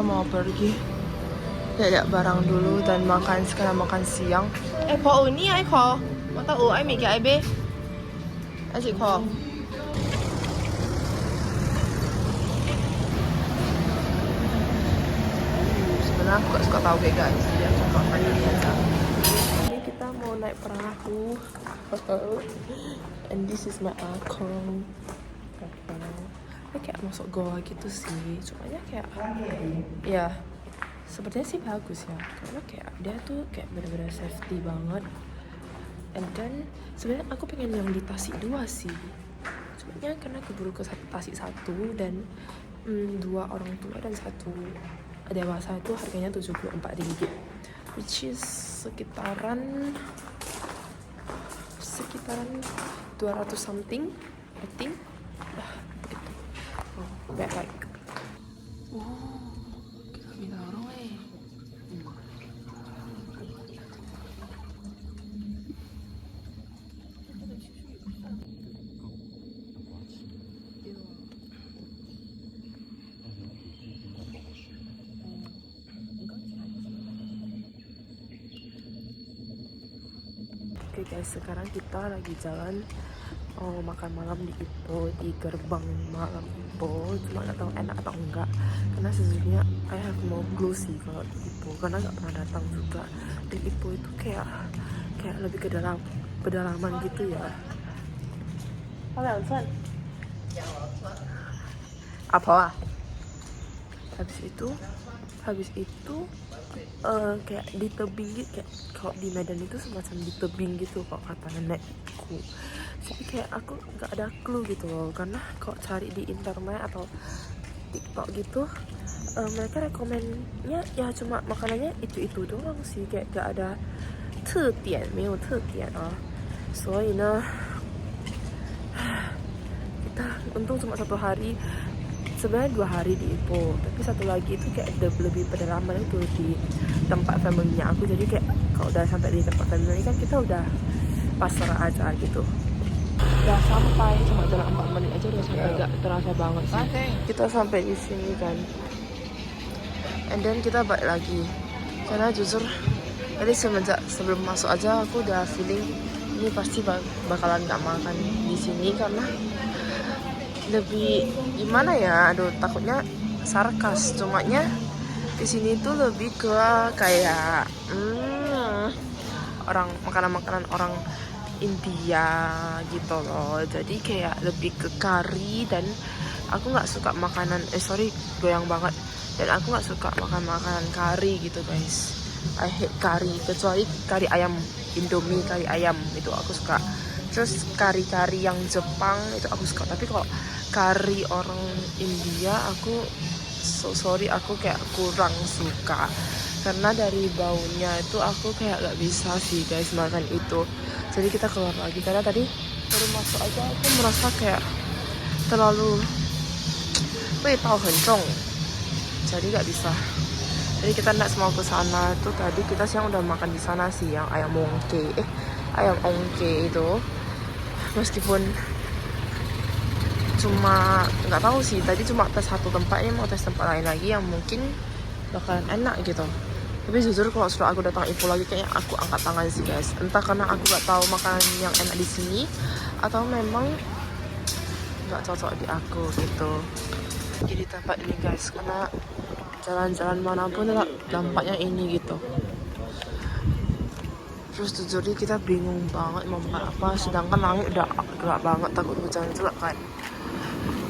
mau pergi lihat barang dulu dan makan. Sekarang makan siang. Kho ni ai kho. Mau tahu ai mi ke ai be. Ai chỉ kho. Sebenarnya aku gak suka tahu guys. Dia cuma makan ini aja. Ini kita mau naik perahu. And this is my akong. Kayak masuk goa gitu sih, cumanya kayak ya sepertinya sih bagus ya, karena kayak dia tuh kayak bener-bener safety banget. And then sebenarnya aku pengen yang di Tasik 2 sih, cumanya karena keburu ke Tasik 1 dan 2 orang tua dan 1 dewasa itu harganya Rp74, which is sekitaran 200 something I think. Back like kita bisa orang Oke guys, sekarang kita lagi jalan makan malam di Ipoh, di gerbang malam Ipoh. Cuma nggak tahu enak atau enggak, karena sejujurnya I have no clue sih kalau di Ipoh, karena nggak pernah datang juga. Dan Ipoh itu kayak lebih ke dalam pedalaman gitu ya. Apa? Habis itu kayak di tebing gitu, kayak kalau di Medan itu semacam di tebing gitu kalau kata nenekku. Jadi kayak aku nggak ada clue gitu loh, karena kalau cari di internet atau TikTok gitu mereka rekomennya ya cuma makanannya itu doang sih, kayak gak ada 特点，没有特点啊。所以呢，kita untung cuma 1 hari. Sebenarnya 2 hari di Ipoh, tapi 1 lagi itu kayak lebih pedalaman itu di tempat family-nya aku. Jadi kayak kalau udah sampai di tempat family kan kita udah pasrah aja gitu. Udah sampai, cuma jalan 4 menit aja udah sampai, gak terasa banget sih. Kita sampai di sini kan, and then kita balik lagi. Karena jujur tadi sebelum masuk aja aku udah feeling ini pasti bakalan gak makan di sini, karena lebih gimana ya, aduh takutnya sarkas, cumanya di sini tuh lebih ke kayak makanan orang India gitu loh. Jadi kayak lebih ke kari, dan aku nggak suka makanan goyang banget, dan aku nggak suka makan makanan kari gitu guys. I hate kari, kecuali kari ayam Indomie, kari ayam itu aku suka. Terus kari-kari yang Jepang itu aku suka, tapi kalau kari orang India aku aku kayak kurang suka, karena dari baunya itu aku kayak gak bisa sih guys makan itu. Jadi kita keluar lagi, karena tadi baru masuk aja aku merasa kayak terlalu jadi gak bisa. Jadi kita next mau ke sana itu. Tadi kita siang udah makan di sana sih, yang ayam ongke itu. Meskipun cuma nggak tahu sih, tadi cuma tes 1 tempatnya, mau tes tempat lain lagi yang mungkin bakalan enak gitu. Tapi jujur kalau sudah aku datang Ipoh lagi, kayaknya aku angkat tangan sih guys. Entah karena aku nggak tahu makanan yang enak di sini, atau memang nggak cocok di aku gitu. Jadi tempat ini guys, karena jalan-jalan manapun dampaknya ini gitu. Terus jujur kita bingung banget mau makan apa, sedangkan langit udah gelap banget, takut hujan juga kan.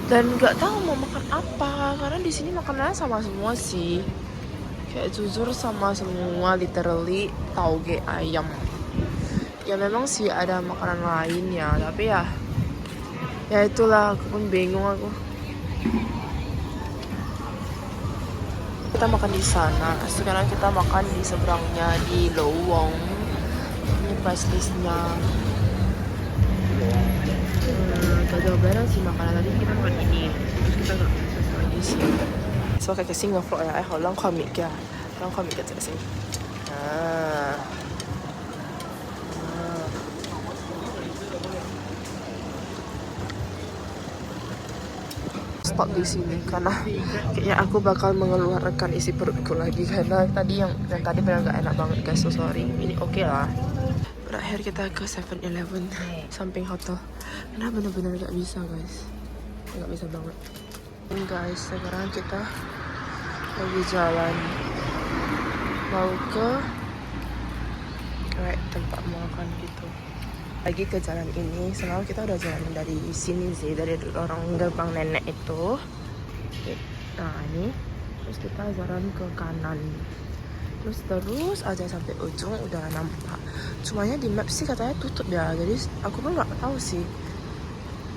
Dan nggak tahu mau makan apa, karena di sini makanannya sama semua sih. Kayak jujur sama semua, literally tauge ayam. Ya memang sih ada makanan lain ya, tapi ya itulah, aku pun bingung aku. Kita makan di sana, sekarang kita makan di seberangnya di Lowong. Ini price listnya. Gak beres sih makanan, tadi kita makan ini, terus kita gak makan lagi sih. So kayak kesini ngevlog ya, lang komik ya, sih. stop di sini karena kayaknya aku bakal mengeluarkan isi perutku lagi karena tadi yang tadi benar nggak enak banget guys, so sorry. Ini oke lah. Berakhir kita ke 7-Eleven samping hotel. Karena benar-benar nggak bisa guys, nggak bisa banget. Ini guys, sekarang kita lagi jalan mau ke kayak tempat makan gitu. Lagi ke jalan ini, semalam kita udah jalan dari sini sih, dari orang gerbang nenek itu. Nah ini, terus kita jalan ke kanan, terus aja sampai ujung udah nampak. Cumanya di map sih katanya tutup ya, jadi aku pun nggak tahu sih.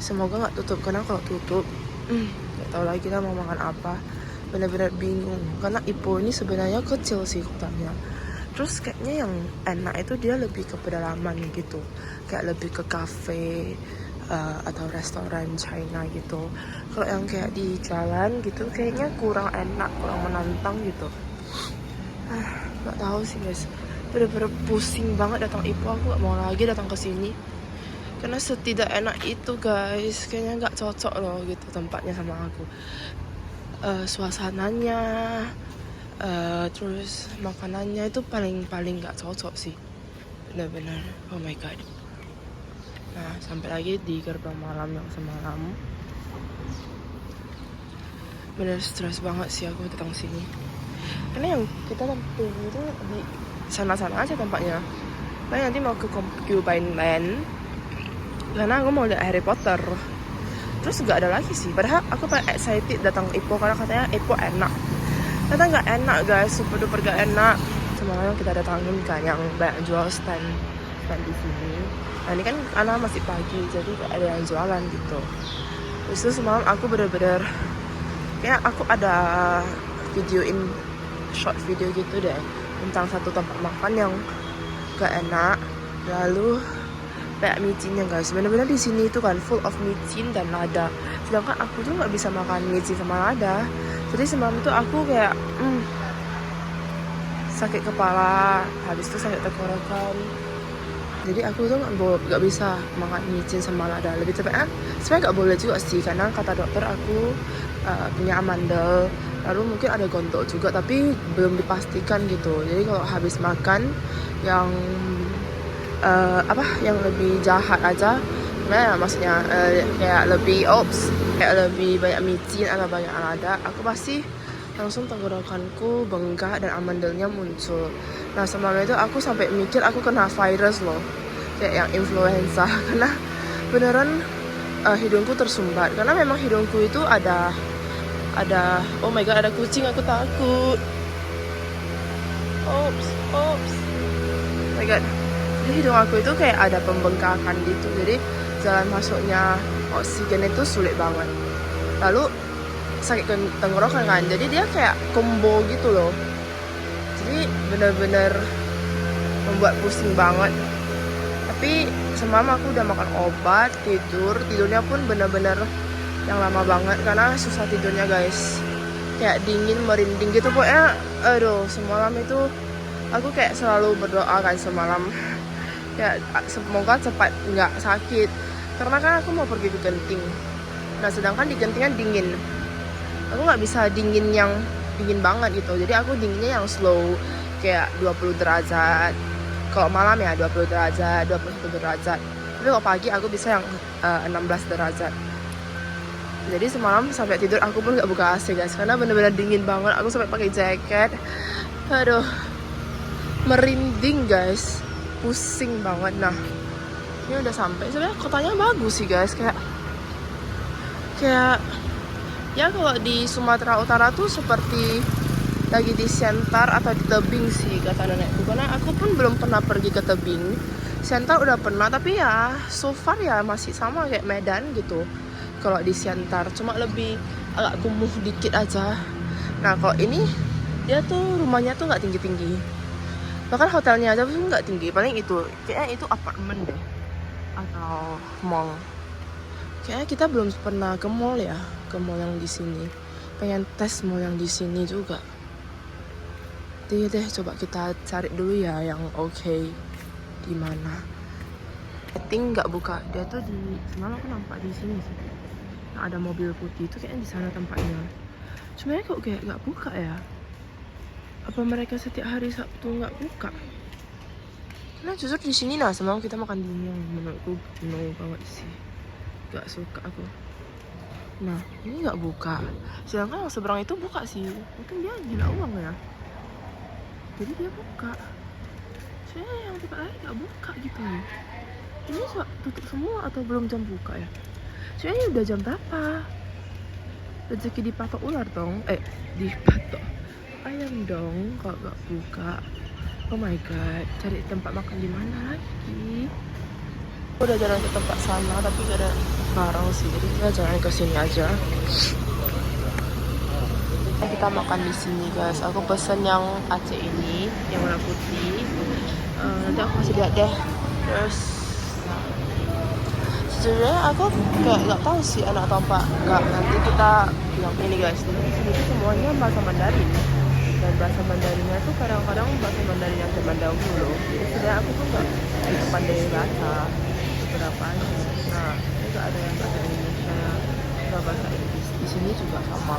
Semoga nggak tutup, karena kalau tutup, nggak tahu lagi kita mau makan apa. Benar-benar bingung, karena Ipoh ini sebenarnya kecil sih kotanya. Terus kayaknya yang enak itu dia lebih ke pedalaman gitu, kayak lebih ke cafe atau restoran China gitu. Kalau yang kayak di jalan gitu kayaknya kurang enak, kurang menantang gitu. Nggak tahu sih guys, bener-bener pusing banget datang Ipoh. Aku nggak mau lagi datang ke sini karena setidak enak itu guys, kayaknya nggak cocok loh gitu tempatnya sama aku. Suasananya, terus makanannya itu paling nggak cocok sih, benar-benar. Oh my god. Nah sampai lagi di gerbang malam yang semalam, bener stres banget sih aku datang sini karena yang kita tunggu itu di sana-sana aja tempatnya. Nah nanti mau ke Concubine Land karena aku mau lihat Harry Potter. Terus nggak ada lagi sih, padahal aku paling excited datang Ipoh karena katanya Ipoh enak. Ternyata nggak enak guys, super duper gak enak. Semalam kita datangin kan yang banyak jual stand di sini. Nah ini kan karena masih pagi jadi gak ada yang jualan gitu. Terus itu semalam aku bener-bener kayak aku ada videoin short video gitu deh tentang satu tempat makan yang gak enak. Lalu kayak micinnya guys, bener-bener di sini itu kan full of micin dan lada. Sedangkan aku tuh nggak bisa makan micin sama lada. Jadi semalam itu aku kayak sakit kepala, habis itu sakit tenggorokan. Jadi aku tuh nggak bisa makan micin sama lada. Lebih tepatnya sebenarnya nggak boleh juga sih, karena kata dokter aku punya amandel. Lalu mungkin ada gontok juga, tapi belum dipastikan gitu. Jadi kalau habis makan yang yang lebih jahat aja, nah maksudnya kayak lebih kayak lebih banyak micin atau banyak lada, aku pasti langsung tenggorokanku bengkak dan amandelnya muncul. Nah semalam itu aku sampai mikir aku kena virus loh, kayak yang influenza karena beneran hidungku tersumbat. Karena memang hidungku itu ada oh my god, ada kucing, aku takut. Oops oh my god. Jadi hidung aku itu kayak ada pembengkakan gitu, jadi jalan masuknya oksigen itu sulit banget. Lalu sakit tenggorokan kan, jadi dia kayak combo gitu loh. Jadi bener-bener membuat pusing banget. Tapi semalam aku udah makan obat, tidurnya pun bener-bener yang lama banget karena susah tidurnya guys. Kayak dingin, merinding gitu pokoknya. Aduh, semalam itu aku kayak selalu berdoa kan semalam, ya semoga cepat nggak sakit. Karena kan aku mau pergi ke Genting. Nah sedangkan di Genting kan dingin. Aku nggak bisa dingin yang dingin banget gitu. Jadi aku dinginnya yang slow, kayak 20 derajat. Kalau malam ya 20 derajat, 21 derajat. Tapi kalau pagi aku bisa yang 16 derajat. Jadi semalam sampai tidur aku pun nggak buka AC guys, karena bener-bener dingin banget. Aku sampai pakai jaket. Aduh, merinding guys, pusing banget. Nah ini udah sampai. Sebenarnya kotanya bagus sih guys, kayak ya kalau di Sumatera Utara tuh seperti lagi di Siantar atau di tebing sih kata nenekku. Karena aku pun belum pernah pergi ke tebing. Siantar udah pernah, tapi ya so far ya masih sama kayak Medan gitu. Kalau di Siantar cuma lebih agak kumuh dikit aja. Nah kalau ini dia tuh rumahnya tuh nggak tinggi-tinggi, bahkan hotelnya aja tuh nggak tinggi. Paling itu kayaknya itu apartemen deh atau mall. Kayaknya kita belum pernah ke mall ya, ke mall yang di sini. Pengen tes mall yang di sini juga. Jadi deh coba kita cari dulu ya yang oke di mana. I think nggak buka, dia tuh di semalam aku nampak di sini sih. Yang ada mobil putih itu kayaknya di sana tempatnya. Cuma kok kayak nggak buka ya? Apa mereka setiap hari Sabtu nggak buka? Nah jujur di sini nah semalam kita makan di ini yang menurutku no banget sih. Gak suka aku. Nah ini nggak buka. Sedangkan yang seberang itu buka sih. Mungkin dia gila uang ya. Jadi dia buka. Soalnya yang tempat lain nggak buka gitu. Ini tutup semua atau belum jam buka ya? Soalnya ini udah jam berapa? Rezeki dipatok ular dong. Dipatok ayam dong kalau nggak buka. Oh my god, cari tempat makan di mana lagi? Udah jalan ke tempat sana tapi gak ada barang sih, jadi kita jalan ke sini aja. Kita makan di sini guys. Aku pesen yang Aceh ini, yang warna putih. Nanti aku kasih lihat deh. Terus sejujurnya aku kayak nggak tahu sih enak atau apa. Nggak, nanti kita bilang ini guys. Jadi di sini tuh semuanya bahasa Mandarin. Dan bahasa Mandarinnya tuh kadang-kadang bahasa Mandarin yang zaman dahulu. Jadi sebenarnya aku tuh nggak pandai bahasa beberapa aja. Nah, ini nggak ada yang bahasa Indonesia, nggak bahasa Inggris. Di sini juga sama.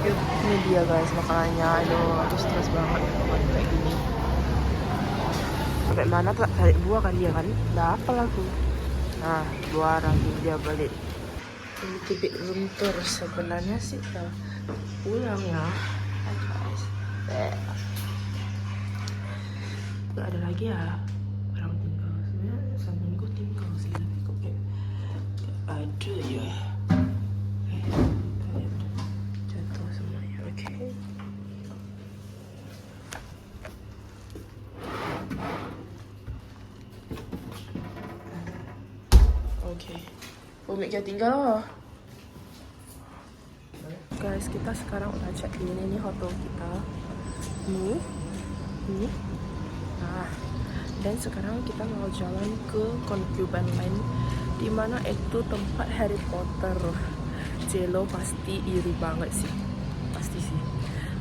Ini dia guys makanannya. Aduh, aku stres banget makan kayak gini. Sampai mana tak tarik buah kan dia kan? Udah apa aku? Nah, buah lagi dia balik. Ini tibik room tour sebenarnya sih udah pulang ya. Gak ada lagi ya orang tinggal. Sebenarnya sampingku tinggal sih, tapi kok kayak ada ya. Kayak jatuh semuanya. Oke. Umik dia tinggal loh. Guys, kita sekarang udah check in. Ini hotel kita. Ini. Nah, dan sekarang kita mau jalan ke Concubine Land, dimana itu tempat Harry Potter. Jello pasti iri banget sih, pasti sih.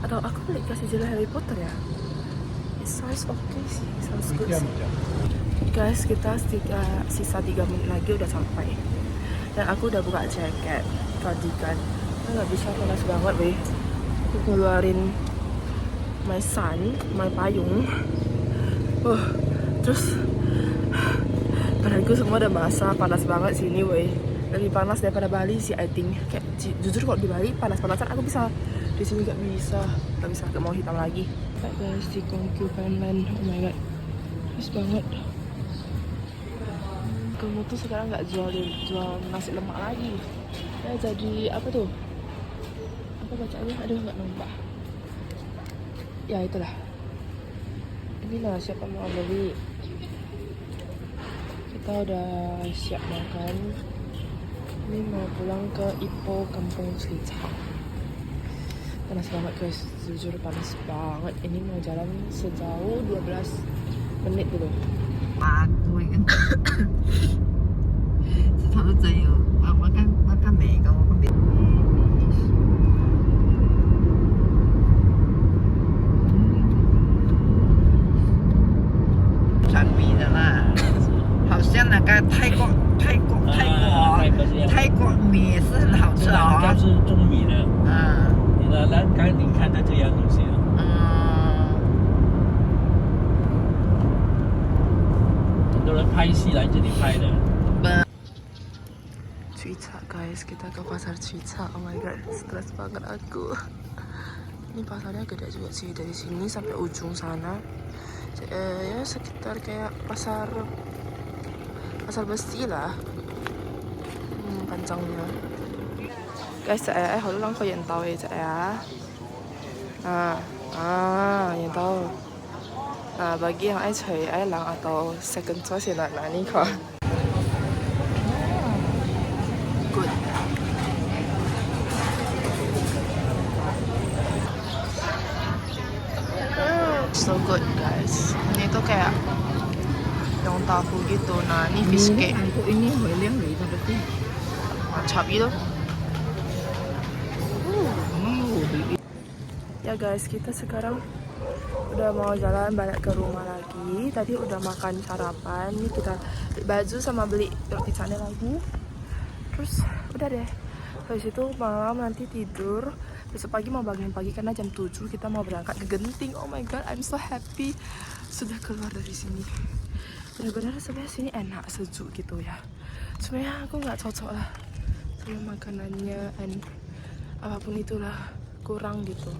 Atau aku beli kasih Jello Harry Potter ya? It sounds okay sih, sounds good sih. Guys, kita sisa 3 menit lagi udah sampai. Dan aku udah buka jaket, cardigan. Nggak bisa, panas banget weh. Aku keluarin my sun, my payung. Terus badanku semua udah basah, panas banget sini weh. Lebih panas daripada Bali sih I think. Kayak jujur kalau di Bali panas-panasan aku bisa, di sini nggak bisa, gak mau hitam lagi. Guys, di Concubine Land, oh my god, panas banget. Kamu tuh sekarang nggak jual nasi lemak lagi. Ya jadi apa tuh? Apa bacaannya? Aduh nggak nampak. Ya itulah. Inilah siapa mau beli. Kita udah siap makan. Ini mau pulang ke Ipoh Kampung Cilacap. Panas banget guys, jujur panas banget. Ini mau jalan sejauh 12 menit dulu. Aku ingin tahu saya makan mie kamu makan米的啦，好像那个泰国米是很好吃哦。它是中米的，你的栏杆你看它这样就行。很多人拍戏来这里拍的。Cuica guys, kita ke pasar Cuica. Oh my god, stres banget aku. Ini pasarnya gede juga sih, dari sini sampai ujung sana. Ya sekitar kayak pasar besi lah, panjangnya. Guys, saya hầu lăng khơi tàu vậy saya. Yang tahu. Bagi yang ai cari ai lang atau second choice là ini kok. Good. So good guys. Ini tuh kayak yang tahu gitu. Nah ini fish cake. Ini Huiliang Li berarti. Cabai tuh. Ya guys, kita sekarang udah mau jalan balik ke rumah lagi. Tadi udah makan sarapan. Ini kita beli baju sama beli roti canai lagi. Terus udah deh. Habis itu malam nanti tidur. Besok pagi mau bangun pagi karena jam 7 kita mau berangkat ke Genting. Oh my god, I'm so happy. Sudah keluar dari sini. Benar-benar sebenarnya sini enak, sejuk gitu ya. Sebenarnya aku nggak cocok lah sama makanannya and apapun itulah, kurang gitu.